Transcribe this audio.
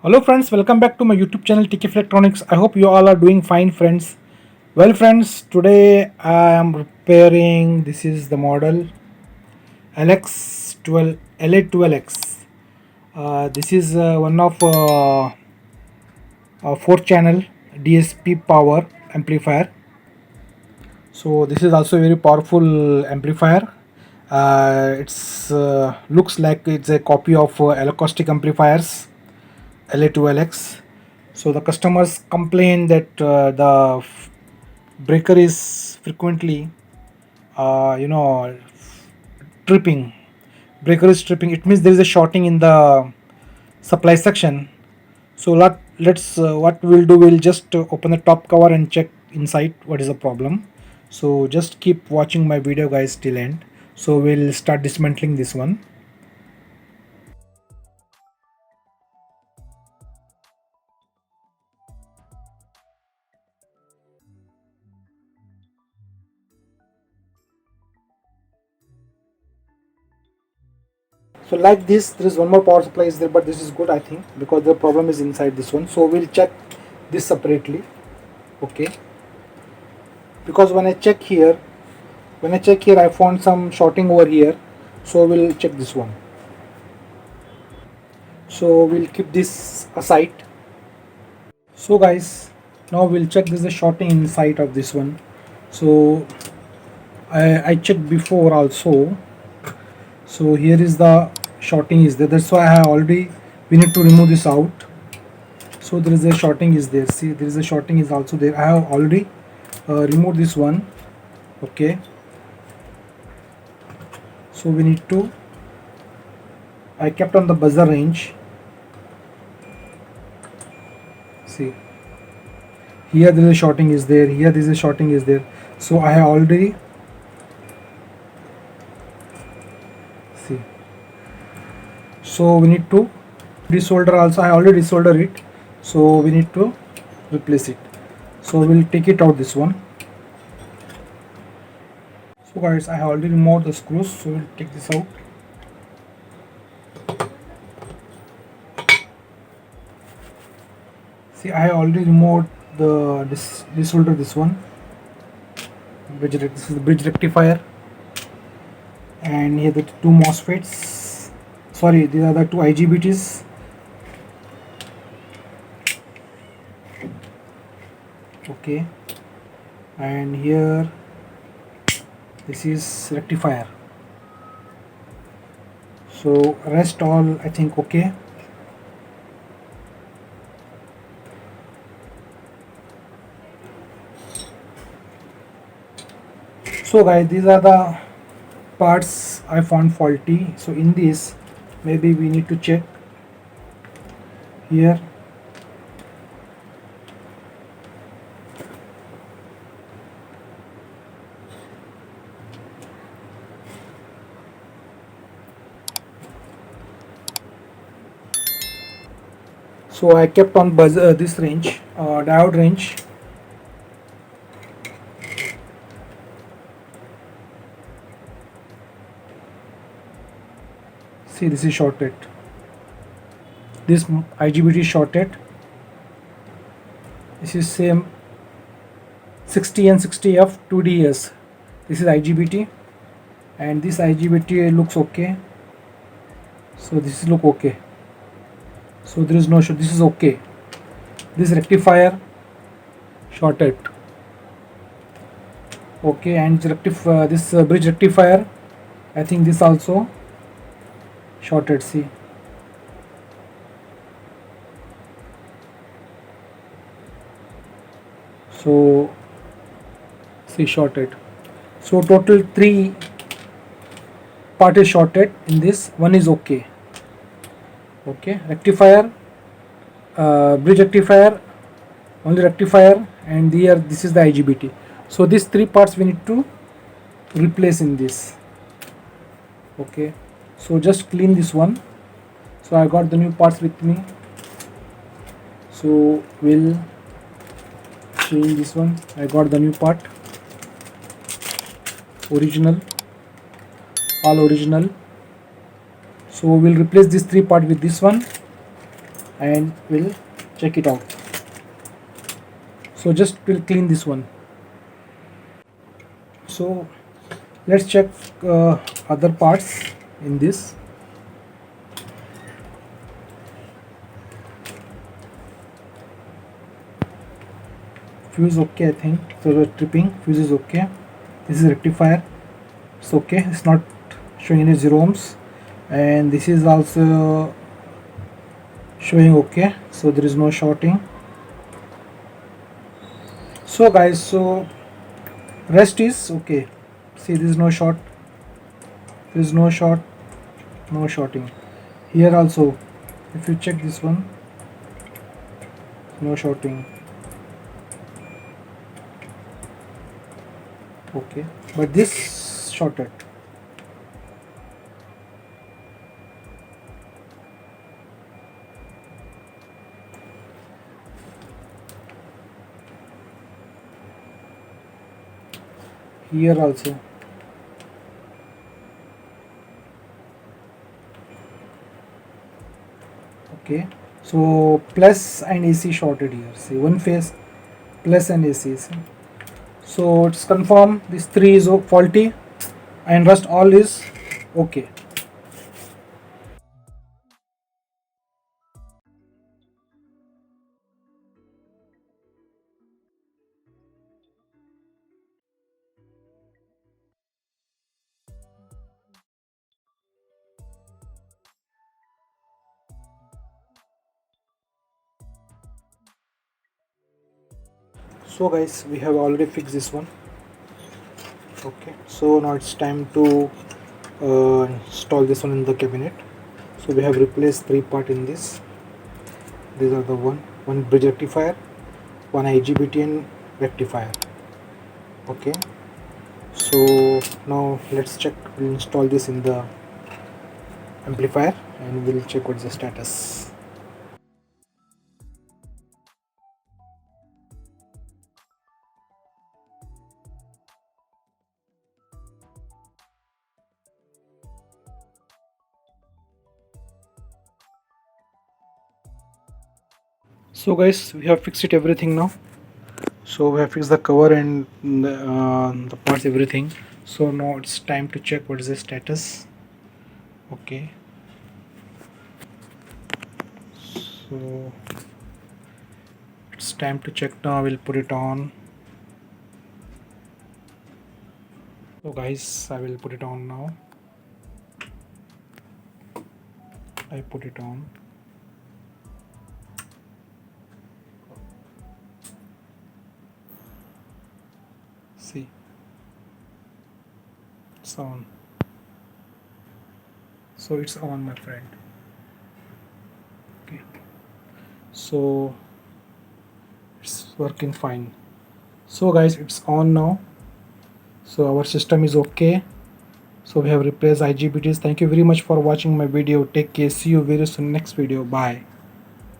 Hello friends, welcome back to my YouTube channel TKF Electronics. I hope you all are doing fine friends. Well friends, today I am repairing, this is the model LX12 LA12X. This is one of 4 channel DSP power amplifier. So this is also a very powerful amplifier. It's looks like it's a copy of acoustic amplifiers LA12X. So the customers complain that the breaker is frequently, you know, tripping. Breaker is tripping. It means there is a shorting in the supply section. So let's what we'll do. We'll just open the top cover and check inside what is the problem. So just keep watching my video, guys, till end. So we'll start dismantling this one. So like this, there is one more power supply is there, but this is good, I think, because the problem is inside this one. So we'll check this separately. Okay, because when I check here, I found some shorting over here. So we'll check this one. So we'll keep this aside. So guys, now we'll check this the shorting inside of this one. So I checked before also. So here is the shorting is there. That's why I have already, we need to remove this out. So there is a shorting is there. See, there is a shorting is also there. I have already removed this one. Okay. So we need to, I kept on the buzzer range. See, here there is a shorting is there. Here there is a shorting is there. So I have already, see. So we need to desolder also. I already desolder it. So we need to replace it. So we'll take it out this one. So guys, I have already removed the screws. So we'll take this out. See, I have already removed the desolder this one. This is the bridge rectifier. And here the two MOSFETs. Sorry, these are the two IGBTs. Okay, and here this is rectifier. So rest all I think okay. So guys, these are the parts I found faulty. So in this, maybe we need to check here. So I kept on this range, diode range. See, this is shorted. This IGBT is shorted. This is same 60 and 60F 2DS. This is IGBT, and this IGBT looks okay. So this is look okay. So there is no short. This is okay. This rectifier shorted. Okay, and this bridge rectifier, I think this also shorted. See, so see shorted. So total 3 part is shorted in this. One is okay. Okay, rectifier, bridge rectifier, only rectifier, and here this is the IGBT. So these 3 parts we need to replace in this. Okay, so just clean this one. So I got the new parts with me. So we'll change this one. I got the new part, original, all original. So we'll replace this 3 part with this one. and we'll check it out. So just we'll clean this one. So let's check other parts in this. Fuse okay, I think. So the tripping fuse is okay. This is rectifier. It's okay. It's not showing any 0 ohms, and this is also showing okay. So there is no shorting. So guys, so rest is okay. See, there is no short. There is no short. No shorting. Here also, if you check this one, no shorting. Okay, but this shorted. Here also. Okay, so plus and AC shorted here. See, one phase plus and AC. See? So it's confirmed this 3 is faulty and rest all is okay. So guys, we have already fixed this one. Okay, so now it's time to install this one in the cabinet. So we have replaced 3 parts in this. These are the one bridge rectifier, one IGBT and rectifier. Okay, so now let's check. We'll install this in the amplifier and we'll check what's the status. So guys, we have fixed it everything now. So we have fixed the cover and the parts, everything. So now it's time to check what is the status. Okay, so it's time to check now. We'll put it on. So guys, I will put it on now. I put it on. See, it's on. So it's on, my friend. Okay, so it's working fine. So guys, it's on now. So our system is okay. So we have replaced IGBTs. Thank you very much for watching my video. Take care. See you very soon next video. Bye.